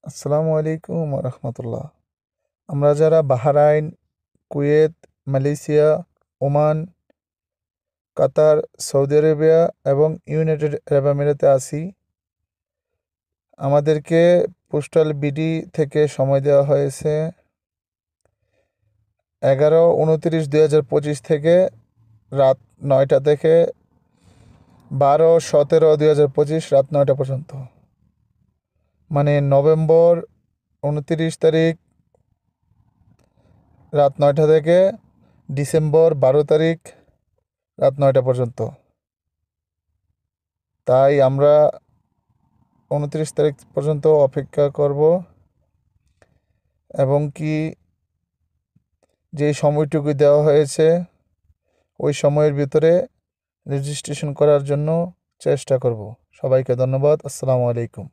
আসসালামু আলাইকুম রহমতুল্লাহ। আমরা যারা বাহরাইন, কুয়েত, মালয়েশিয়া, ওমান, কাতার, সৌদি আরবিয়া এবং ইউনাইটেড আরব আমিরাতে আছি, আমাদেরকে পোস্টাল বিডি থেকে সময় দেওয়া হয়েছে 11-29-2025 থেকে রাত 9টা থেকে 12-17-2025 রাত 9টা পর্যন্ত, মানে নভেম্বর 29 তারিখ রাত 9টা থেকে ডিসেম্বর 12 তারিখ রাত 9টা পর্যন্ত। তাই আমরা 29 তারিখ পর্যন্ত অপেক্ষা করব এবং কি যে সময়টুকু দেওয়া হয়েছে ওই সময়ের ভিতরে রেজিস্ট্রেশন করার জন্য চেষ্টা করব। সবাইকে ধন্যবাদ। আসসালামু আলাইকুম।